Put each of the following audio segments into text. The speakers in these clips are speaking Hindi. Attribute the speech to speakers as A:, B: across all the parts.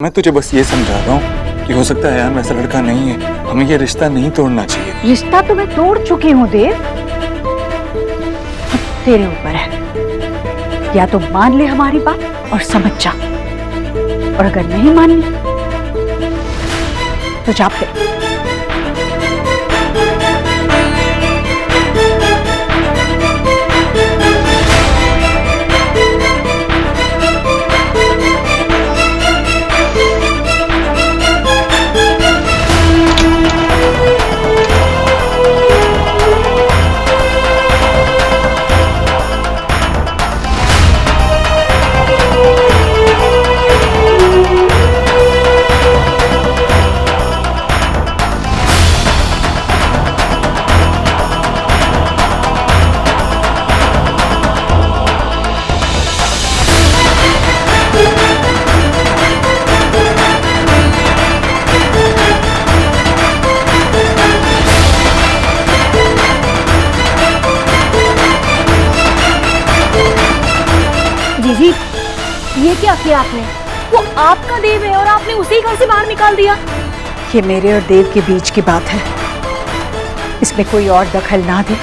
A: मैं तुझे बस ये समझा रहा हूँ कि हो सकता है यार वैसा लड़का नहीं है, हमें ये रिश्ता नहीं तोड़ना चाहिए।
B: रिश्ता तो मैं तोड़ चुकी हूँ देव, अब तेरे ऊपर है। या तो मान ले हमारी बात और समझ जा, और अगर नहीं माननी तो जा फिर।
C: जीजी, ये क्या किया आपने? वो आपका देव है और आपने उसे घर से बाहर निकाल दिया।
B: ये मेरे और देव के बीच की बात है, इसमें कोई और दखल ना दे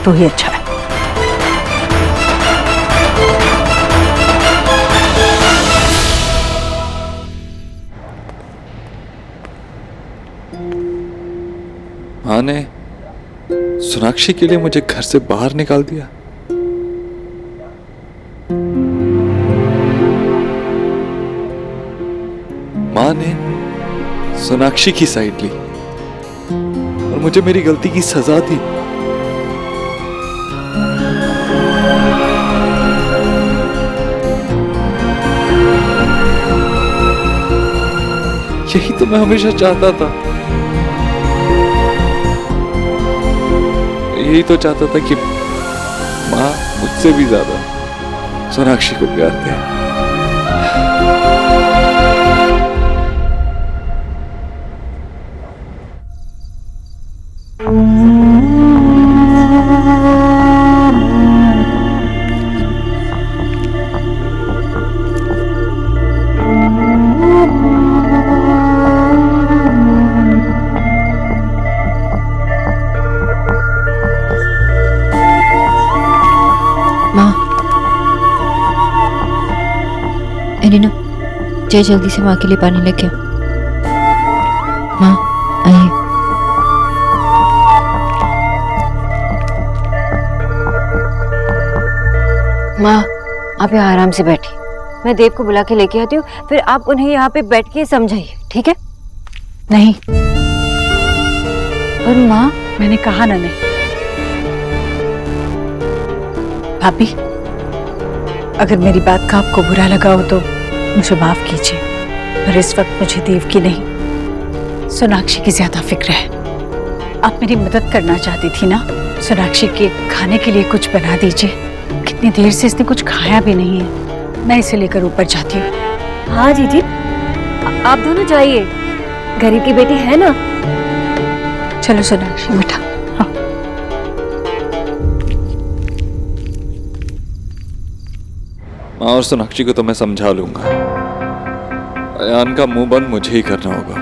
B: तो ही अच्छा है।
A: माँ ने सोनाक्षी के लिए मुझे घर से बाहर निकाल दिया। माँ ने सोनाक्षी की साइड ली और मुझे मेरी गलती की सजा दी। यही तो मैं हमेशा चाहता था। यही तो चाहता था कि माँ मुझसे भी ज्यादा सोनाक्षी को प्यार दे।
D: एलिना, जय जल्दी से माँ के लिए पानी लेके आओ। माँ आइए।
C: माँ, आप यहाँ आराम से बैठिए, मैं देव को बुला के लेके आती हूँ, फिर आप उन्हें यहाँ पे बैठ के समझाइए, ठीक है?
B: नहीं,
C: और माँ,
B: मैंने कहा ना नहीं। भाभी, अगर मेरी बात का आपको बुरा लगा हो तो मुझे माफ कीजिए, पर इस वक्त मुझे देव की नहीं सोनाक्षी की ज्यादा फिक्र है। आप मेरी मदद करना चाहती थी ना, सोनाक्षी के खाने के लिए कुछ बना दीजिए। कितनी देर से इसने कुछ खाया भी नहीं है, मैं इसे लेकर ऊपर जाती हूँ।
C: हाँ जीजी, आप दोनों जाइए, गरीब की बेटी है ना।
B: चलो सोनाक्षी, मीठा।
A: माँ और सोनाक्षी को तो मैं समझा लूंगा, अयान का मुंह बंद मुझे ही करना होगा।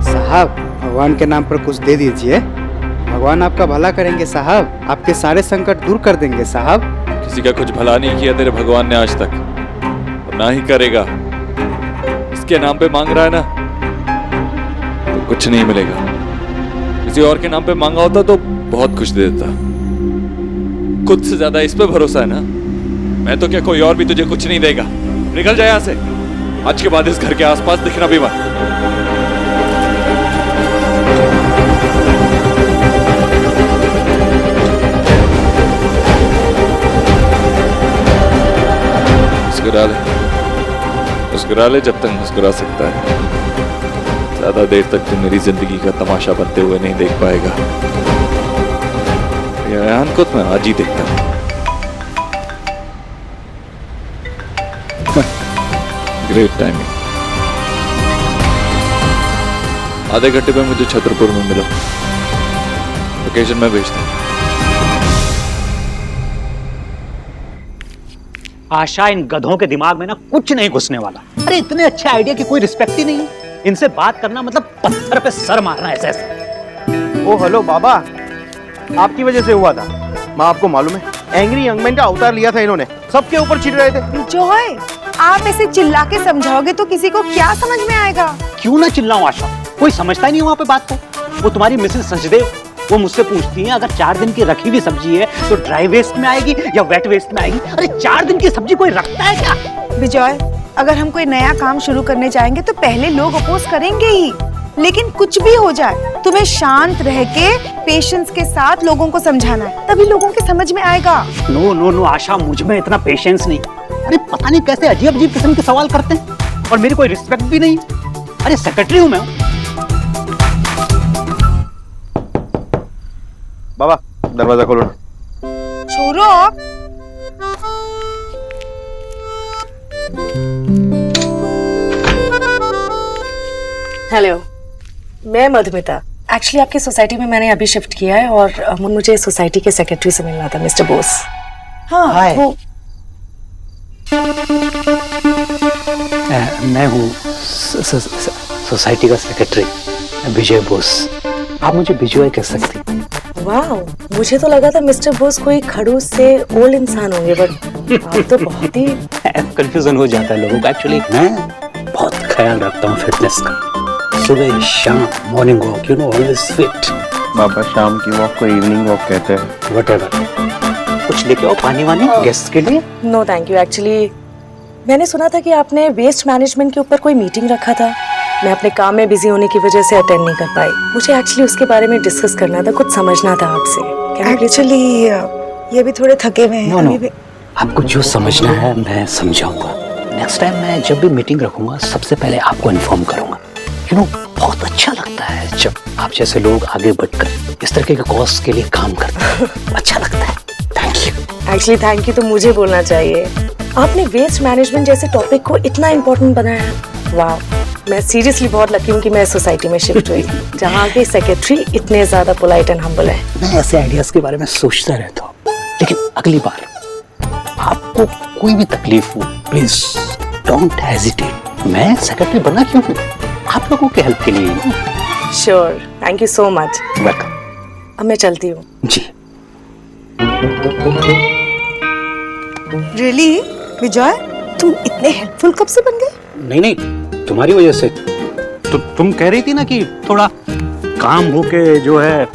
E: साहब, भगवान के नाम पर कुछ दे दीजिए, भगवान आपका भला करेंगे साहब, आपके सारे संकट दूर कर देंगे साहब।
A: किसी का कुछ भला नहीं किया तेरे भगवान ने आज तक, और ना ही करेगा। इसके नाम पे मांग रहा है ना, तो कुछ नहीं मिलेगा। किसी और के नाम पे मांगा होता तो बहुत कुछ दे देता। खुद से ज्यादा इस पे भरोसा है ना। मैं तो क्या, कोई और भी तुझे कुछ नहीं देगा। निकल जाए यहाँ से, आज के बाद इस घर के आसपास दिखना भी मत। मुस्कुरा ले जब तक मुस्कुरा सकता है। ज्यादा देर तक तू मेरी जिंदगी का तमाशा बनते हुए नहीं देख पाएगा। अयान को तो मैं आज ही देखता हूँ। Great timing. आधे घंटे में मुझे छतरपुर में मिलो, लोकेशन में भेज दो।
F: आशा, इन गधों के दिमाग में ना कुछ नहीं घुसने वाला। अरे इतने अच्छे आइडिया की कोई रिस्पेक्ट ही नहीं है। इनसे बात करना मतलब पत्थर पे सर मारना ऐसे ऐसे।
G: ओ हेलो बाबा, आपकी वजह से हुआ था। माँ आपको मालूम है, एंग्री यंग मैन का अवतार लिया था इन्होंने, सबके ऊपर चिढ़ रहे थे।
H: जॉय, आप ऐसे चिल्ला के समझाओगे तो किसी को क्या समझ में आएगा?
F: क्यों ना चिल्लाऊं आशा, कोई समझता ही नहीं वहाँ पे बात को। वो तुम्हारी मिसेस सचदेव, वो मुझसे पूछती हैं अगर 4 दिन की रखी हुई सब्जी है तो ड्राई वेस्ट में आएगी या वेट वेस्ट में आएगी। अरे 4 दिन की सब्जी कोई रखता है क्या?
H: विजय, अगर हम कोई नया काम शुरू करने जाएंगे तो पहले लोग अपोज करेंगे ही, लेकिन कुछ भी हो जाए तुम्हें शांत रह के पेशेंस के साथ लोगों को समझाना है, तभी लोगों के समझ में आएगा।
F: नो नो नो आशा, मुझ में इतना पेशेंस नहीं। अरे पता नहीं कैसे अजीब अजीब किस्म के सवाल करते हैं और मेरी कोई रिस्पेक्ट भी नहीं। अरे सेक्रेटरी हूँ मैं।
G: बाबा दरवाजा खोलो ना।
H: छोरो,
I: हेलो, मैं मधुमिता। एक्चुअली आपकी सोसाइटी में मैंने अभी शिफ्ट किया है और मुझे सोसाइटी के सेक्रेटरी से मिलना था, मिस्टर बोस। हाँ, वो
F: मैं हूँ सोसाइटी का सेक्रेटरी विजय बोस। आप मुझे विजय कह सकती।
I: वाह, मुझे तो लगा था मिस्टर बोस कोई खड़ूस से ओल्ड इंसान होंगे, बट आप तो बहुत ही
F: कंफ्यूजन हो जाता है लोगों का। एक्चुअली मैं बहुत ख्याल रखता हूँ फिटनेस का, सुबह शाम morning walk, you know, always fit.
G: बाबा शाम की वॉक को इवनिंग वॉक कहते हैं।
F: व्हाटएवर। कुछ लेके आओ पानी वानी गेस्ट के लिए।
I: No thank you. एक्चुअली मैंने सुना था कि आपने वेस्ट मैनेजमेंट के ऊपर कोई मीटिंग रखा था। मैं अपने काम में बिजी होने की वजह से अटेंड नहीं कर पाई। मुझे एक्चुअली उसके बारे में डिस्कस करना था, कुछ समझना था आपसे।
H: एक्चुअली ये भी थोड़े थके हुए हैं।
F: नो नो, आपको जो समझना है मैं समझाऊंगा। नेक्स्ट टाइम मैं जब भी मीटिंग रखूंगा सबसे पहले आपको इन्फॉर्म करूंगा। यू नो, बहुत अच्छा लगता है जब आप जैसे लोग आगे बढ़कर इस तरह के कॉज के लिए काम करते हैं। अच्छा लगता है। Thank you.
I: Actually thank you तो मुझे बोलना चाहिए। आपने वेस्ट मैनेजमेंट जैसे टॉपिक को इतना इम्पोर्टेंट बनाया। वाह, मैं सीरियसली बहुत लकी हूँ कि मैं सोसाइटी में शिफ्ट हुई जहाँ के सेक्रेटरी इतने ज्यादा पोलाइट एंड हम्बल है।
F: मैं ऐसे आइडियाज के बारे में सोचता रहता हूँ, लेकिन अगली बार आपको कोई भी तकलीफ हो प्लीज डोंट हेजिटेट। मैं सेक्रेटरी बना क्यों हूँ? आप लोगों के हेल्प के लिए।
I: Sure, thank you so much.
F: Welcome.
I: अब मैं चलती हूँ।
F: जी।
H: रियली विजय, तुम इतने हेल्पफुल कब से बन गए?
F: नहीं नहीं, तुम्हारी वजह से। तो तुम कह रही थी ना कि थोड़ा काम होके जो है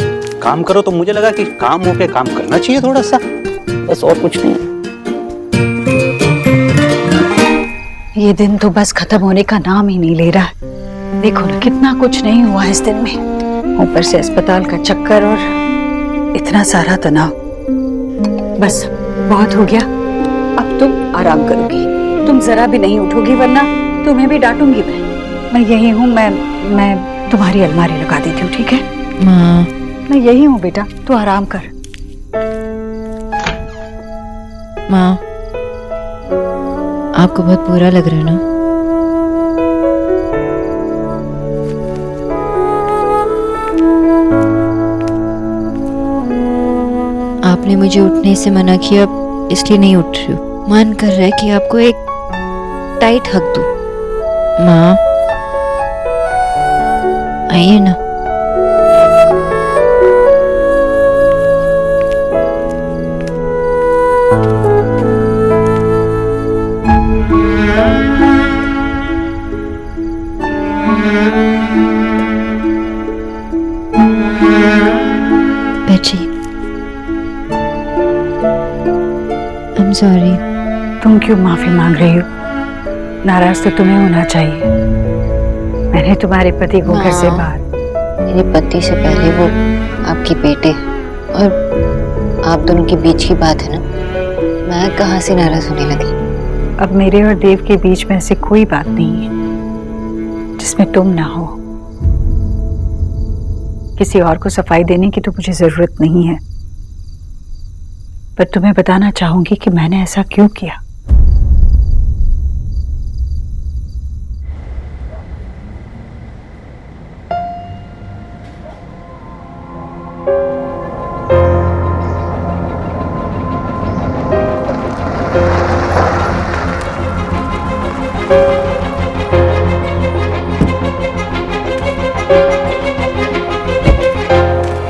F: काम करो, तो मुझे लगा कि काम होके काम करना चाहिए थोड़ा सा, बस और कुछ नहीं।
B: ये दिन तो बस खत्म होने का नाम ही नहीं ले रहा है। देखो ना, कितना कुछ नहीं हुआ इस दिन में, ऊपर से अस्पताल का चक्कर और इतना सारा तनाव। बस बहुत हो गया, अब तुम आराम करोगी। तुम जरा भी नहीं उठोगी वरना तुम्हें भी डांटूंगी मैं यही हूँ। मैं तुम्हारी अलमारी लगा देती हूँ, ठीक है?
D: माँ,
B: मैं यही हूँ बेटा, तू आराम कर।
D: माँ, आपको बहुत बुरा लग रहा है ना? आपने मुझे उठने से मना किया, इसलिए नहीं उठ रही हूँ। मन कर रहा है कि आपको एक टाइट हक दूं। माँ, आइए ना। बैठिए। I am sorry.
B: तुम क्यों माफी मांग रही हो? नाराज तो तुम्हें होना चाहिए। मैंने तुम्हारे पति को घर से बाहर।
C: मेरे पति से पहले वो आपकी बेटे और आप दोनों के बीच की बात है ना, मैं कहाँ से नाराज होने लगी?
B: अब मेरे और देव के बीच में ऐसी कोई बात नहीं है जिसमें तुम ना हो। किसी और को सफाई देने की तो मुझे जरूरत नहीं है, पर तुम्हें बताना चाहूंगी कि मैंने ऐसा क्यों किया।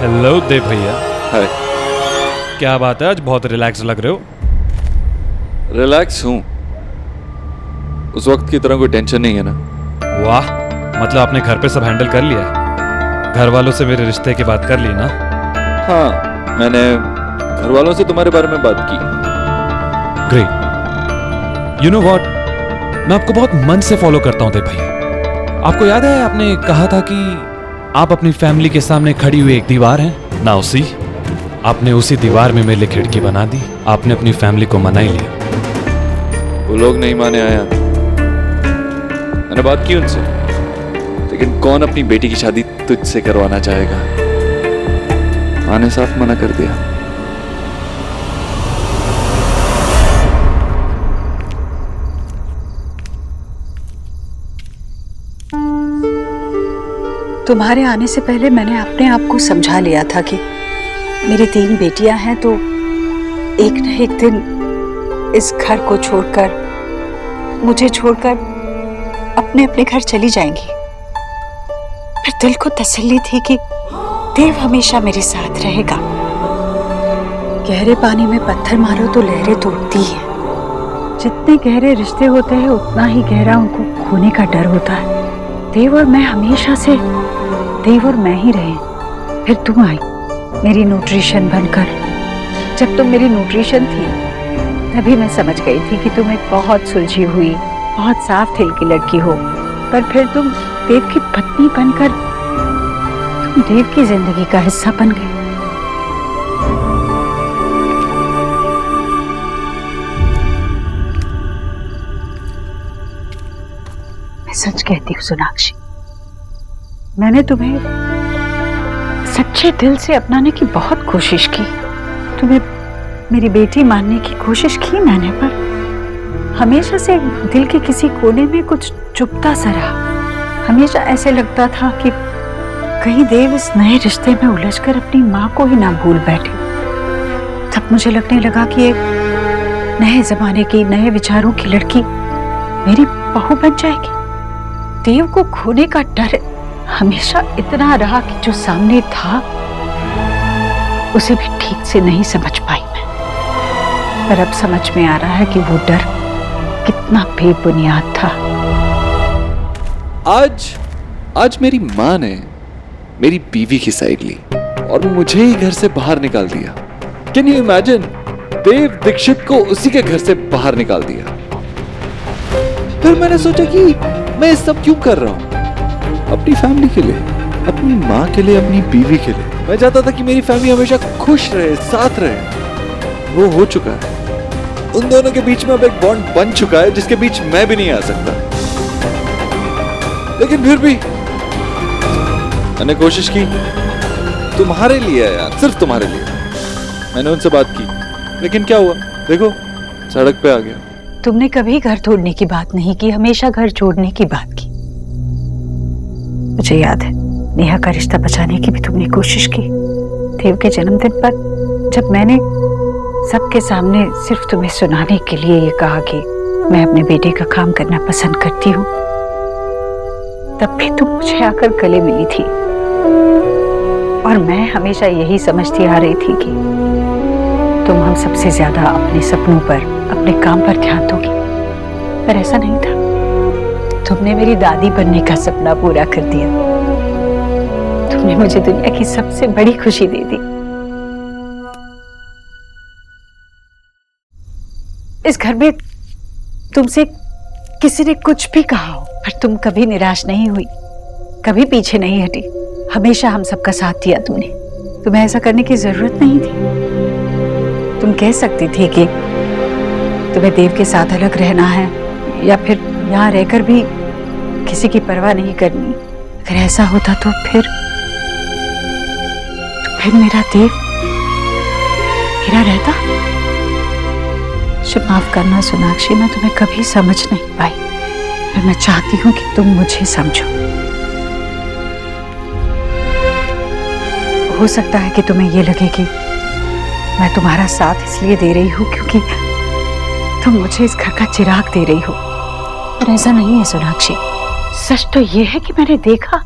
J: हेलो देव भैया।
A: हाय।
J: क्या बात है, आज बहुत रिलैक्स लग रहे हो।
A: रिलैक्स हूँ, उस वक्त की तरह कोई टेंशन नहीं है ना।
J: वाह, मतलब आपने घर पे सब हैंडल कर लिया है। घर वालों से मेरे रिश्ते की बात कर ली ना।
A: हाँ, मैंने घर वालों से तुम्हारे बारे में बात की।
J: ग्रेट। यू नो व्हाट, मैं आपको बहुत मन से फॉलो करता हूँ देव भैया। आपको याद है आपने कहा था कि आप अपनी फैमिली के सामने खड़ी हुई एक दीवार हैं ना, उसी आपने उसी दीवार में मेरे लिए खिड़की बना दी। आपने अपनी फैमिली को मना ही लिया।
A: वो लोग नहीं माने आया, मैंने बात की उनसे, लेकिन कौन अपनी बेटी की शादी तुझसे करवाना चाहेगा। माँ ने साफ मना कर दिया।
B: तुम्हारे आने से पहले मैंने अपने आप को समझा लिया था कि मेरी 3 बेटियां हैं तो एक न एक दिन इस घर को छोड़कर, मुझे छोड़कर अपने अपने घर चली जाएंगी। पर दिल को तसल्ली थी कि देव हमेशा मेरे साथ रहेगा। गहरे पानी में पत्थर मारो तो लहरें तो उठती हैं। जितने गहरे रिश्ते होते हैं उतना ही गहरा उनको खोने का डर होता है। देव और मैं हमेशा से देव और मैं ही रहे। फिर तुम आई मेरी न्यूट्रिशन बनकर। जब तुम मेरी न्यूट्रिशन थी तभी मैं समझ गई थी कि तुम एक बहुत सुलझी हुई, बहुत साफ दिल की लड़की हो। पर फिर तुम देव की पत्नी बनकर तुम देव की जिंदगी का हिस्सा बन गई। मैं सच कहती हूँ सोनाक्षी, मैंने तुम्हें सच्चे दिल से अपनाने की बहुत कोशिश की। तुम्हें मेरी बेटी मानने की कोशिश की मैंने, पर हमेशा से दिल के किसी कोने में कुछ चुभता सा रहा। हमेशा ऐसे लगता था कि कहीं देव इस नए रिश्ते में उलझकर अपनी माँ को ही ना भूल बैठे। तब मुझे लगने लगा कि एक नए जमाने की, नए विचारों की लड़की मेरी बहू बन जाएगी। देव को खोने का डर हमेशा इतना रहा कि जो सामने था उसे भी ठीक से नहीं समझ पाई मैं। पर अब समझ में आ रहा है कि वो डर कितना बेबुनियाद था।
A: आज मेरी माँ ने मेरी बीवी की साइड ली और मुझे ही घर से बाहर निकाल दिया। Can you imagine? Dev Dixit को उसी के घर से बाहर निकाल दिया। फिर मैंने सोचा कि मैं ये सब क्यों कर रहा हूं? अपनी फैमिली के लिए, अपनी माँ के लिए, अपनी बीवी के लिए। मैं चाहता था कि मेरी फैमिली हमेशा खुश रहे, साथ रहे। वो हो चुका है। उन दोनों के बीच में अब एक बॉन्ड बन चुका है जिसके बीच मैं भी नहीं आ सकता। लेकिन फिर भी मैंने कोशिश की, तुम्हारे लिए यार, सिर्फ तुम्हारे लिए। मैंने उनसे बात की, लेकिन क्या हुआ? देखो, सड़क पे आ गया।
B: तुमने कभी घर तोड़ने की बात नहीं की, हमेशा घर जोड़ने की बात की। मुझे याद है नेहा का रिश्ता बचाने की भी तुमने कोशिश की। देव के जन्मदिन पर जब मैंने सबके सामने सिर्फ तुम्हें सुनाने के लिए ये कहा कि मैं अपने बेटे का काम करना पसंद करती हूँ, तब भी तुम मुझे आकर गले मिली थी। और मैं हमेशा यही समझती आ रही थी कि तुम हम सबसे ज्यादा अपने सपनों पर, अपने काम पर ध्यान दोगी। पर ऐसा नहीं था। तुमने मेरी दादी बनने का सपना पूरा कर दिया। तुमने मुझे दुनिया की सबसे बड़ी खुशी दे दी। इस घर में तुमसे किसी ने कुछ भी कहा हो, पर तुम कभी निराश नहीं हुई, कभी पीछे नहीं हटी। हमेशा हम सबका साथ दिया तुमने। तुम्हें ऐसा करने की जरूरत नहीं थी। तुम कह सकती थी कि तुम्हें देव के साथ अलग रहना है, या फिर यहाँ रहकर भी किसी की परवाह नहीं करनी। अगर ऐसा होता तो फिर मेरा देव मेरा रहता। मुझे माफ करना सोनाक्षी, मैं तुम्हें कभी समझ नहीं पाई। पर मैं चाहती हूँ कि तुम मुझे समझो। हो सकता है कि तुम्हें ये लगे कि मैं तुम्हारा साथ इसलिए दे रही हूँ क्योंकि तुम मुझे इस घर का चिराग दे रही हो। पर ऐसा नहीं है सोनाक्षी। सच तो ये है कि मैंने देखा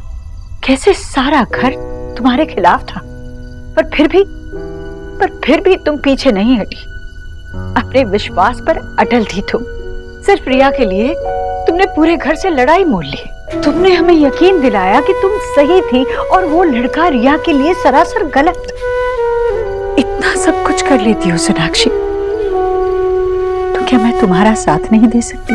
B: कैसे सारा घर तुम्हारे खिलाफ था, पर फिर भी तुम पीछे नहीं हटी। अपने विश्वास पर अटल थी तुम। सिर्फ रिया के लिए तुमने पूरे घर से लड़ाई मोल ली। तुमने हमें यकीन दिलाया कि तुम सही थी और वो लड़का रिया के लिए सरासर गलत। इतना सब कुछ कर लेती हो सोनाक्षी, तो क्या मैं तुम्हारा साथ नहीं दे सकती?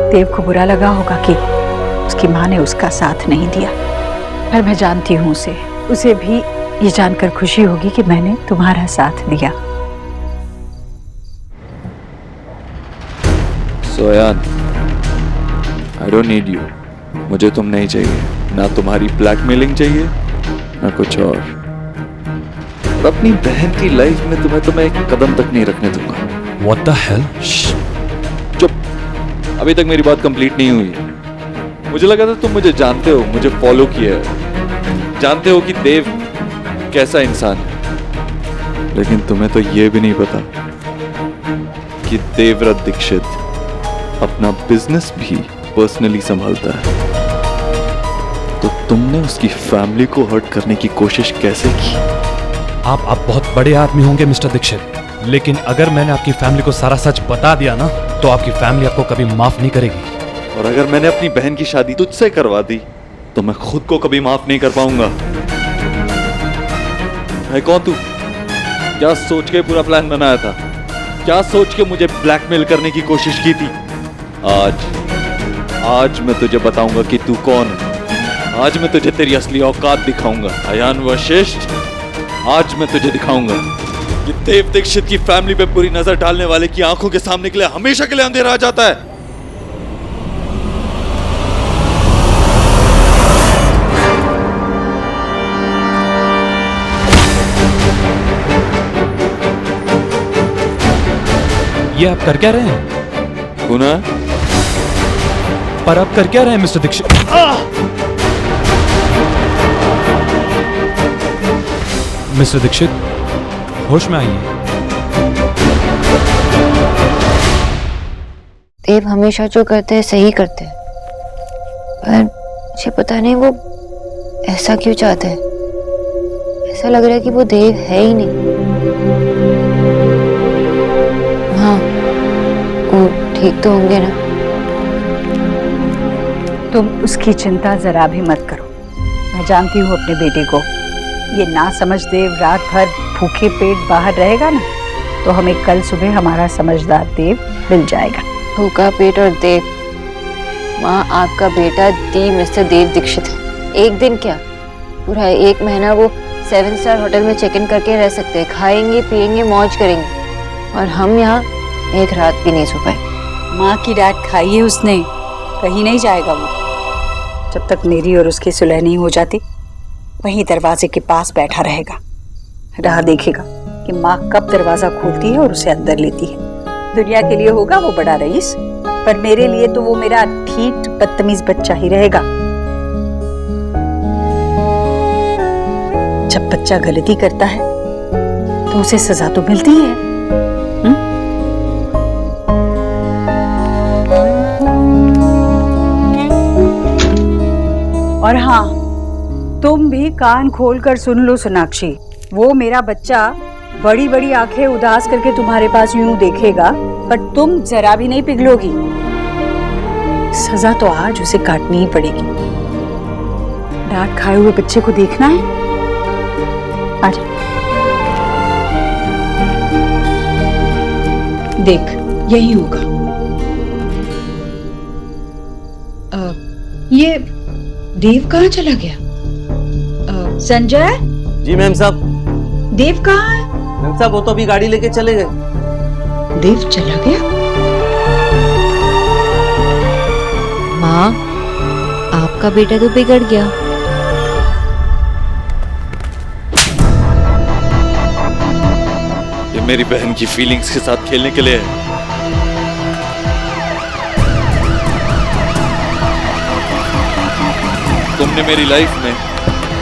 B: देव को बुरा लगा होगा कि उसकी माँ ने उसका साथ नहीं दिया, पर मैं जानती हूँ उसे भी ये जानकर खुशी होगी कि मैंने तुम्हारा साथ दिया।
A: सोयान, I don't need you। मुझे तुम नहीं चाहिए, ना तुम्हारी ब्लैकमेलिंग चाहिए ना कुछ और। अपनी बहन की लाइफ में तुम्हें एक कदम तक नहीं रखने दूंगा।
J: What the hell?
A: चुप, अभी तक मेरी बात कंप्लीट नहीं हुई। मुझे लगा था तुम मुझे जानते हो, मुझे फॉलो किया है, जानते हो कि देव कैसा इंसान है, लेकिन तुम्हें तो ये भी नहीं पता कि देवव्रत दीक्षित अपना बिजनेस भी पर्सनली संभालता है। तो तुमने उसकी फैमिली को हर्ट करने की कोशिश कैसे की?
J: आप बहुत बड़े आदमी होंगे मिस्टर दीक्षित, लेकिन अगर मैंने आपकी फैमिली को सारा सच बता दिया ना, तो आपकी फैमिली आपको कभी माफ नहीं करेगी।
A: और अगर मैंने अपनी बहन की शादी तुझसे करवा दी, तो मैं खुद को कभी माफ नहीं कर पाऊंगा। है कौन तू? क्या सोच के पूरा प्लान बनाया था? क्या सोच के मुझे ब्लैकमेल करने की कोशिश की थी? आज मैं तुझे बताऊंगा कि तू कौन है। आज मैं तुझे तेरी असली औकात दिखाऊंगा अयान वशिष्ठ। आज मैं तुझे दिखाऊंगा कि देव दीक्षित की फैमिली पे पूरी नजर डालने वाले की आंखों के सामने के लिए हमेशा के लिए अंधेरा आ जाता है।
J: ये आप कर क्या रहे हैं?
A: गुना?
J: पर आप कर क्या रहे हैं मिस्टर दीक्षित? मिस्टर दीक्षित, होश में आइए।
C: देव हमेशा जो करते हैं सही करते हैं, पर मुझे पता नहीं वो ऐसा क्यों चाहते हैं। ऐसा लग रहा है कि वो देव है ही नहीं। हाँ, वो ठीक तो होंगे ना?
B: तुम उसकी चिंता जरा भी मत करो। मैं जानती हूँ अपने बेटे को। ये ना समझ देव रात भर भूखे पेट बाहर रहेगा ना, तो हमें कल सुबह हमारा समझदार देव मिल जाएगा।
C: भूखा पेट और देव? माँ, आपका बेटा दी मिस्टर देव दीक्षित है। एक दिन क्या, पूरा 1 महीना वो 7 स्टार होटल में चेक इन करके रह सकते हैं। खाएंगे पिएंगे मौज करेंगे, और हम यहाँ एक रात भी नहीं सो पाए।
B: माँ की डांट खाई है उसने, कहीं नहीं जाएगा वो। जब तक मेरी और उसकी सुलह नहीं हो जाती, वहीं दरवाजे के पास बैठा रहेगा, राह देखेगा कि माँ कब दरवाजा खोलती है और उसे अंदर लेती है। दुनिया के लिए होगा वो बड़ा रईस, पर मेरे लिए तो वो मेरा ठीक बदतमीज बच्चा ही रहेगा। जब बच्चा गलती करता है तो उसे सजा तो मिलती है। और हाँ, तुम भी कान खोलकर सुन लो सोनाक्षी, वो मेरा बच्चा बड़ी बड़ी आंखें उदास करके तुम्हारे पास यूं देखेगा, पर तुम जरा भी नहीं पिघलोगी। सजा तो आज उसे काटनी ही पड़ेगी। डांट खाए हुए बच्चे को देखना है? आजा, देख यही होगा। ये देव कहाँ चला गया? संजय?
K: जी मैम साहब।
B: देव कहाँ है?
K: मैम साहब वो तो अभी गाड़ी लेके चले गए।
B: देव चला गया?
D: माँ, आपका बेटा तो बिगड़ गया।
A: ये मेरी बहन की फीलिंग्स के साथ खेलने के लिए है। तुमने मेरी लाइफ में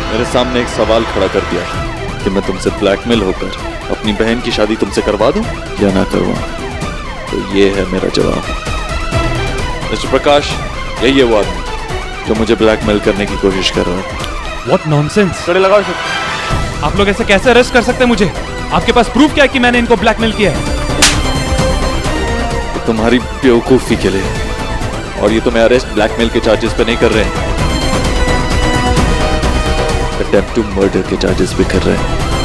A: मेरे सामने एक सवाल खड़ा कर दिया कि मैं तुमसे ब्लैकमेल होकर अपनी बहन की शादी तुमसे करवा दूं या ना करवाऊं? तो ये है मेरा जवाब। मिस्टर प्रकाश, यही है वो आदमी जो मुझे ब्लैकमेल करने की कोशिश कर रहा है।
J: What nonsense!
G: कड़े लगाओ इसे।
J: आप लोग ऐसे कैसे अरेस्ट कर सकते हैं मुझे? आपके पास प्रूफ क्या है कि मैंने इनको ब्लैकमेल किया है?
A: तो तुम्हारी बेवकूफी के लिए, और ये तुम्हें अरेस्ट ब्लैकमेल के चार्जेस पे नहीं कर रहे हैं, अटेम्प्ट टू मर्डर के चार्जेस पे कर रहे हैं।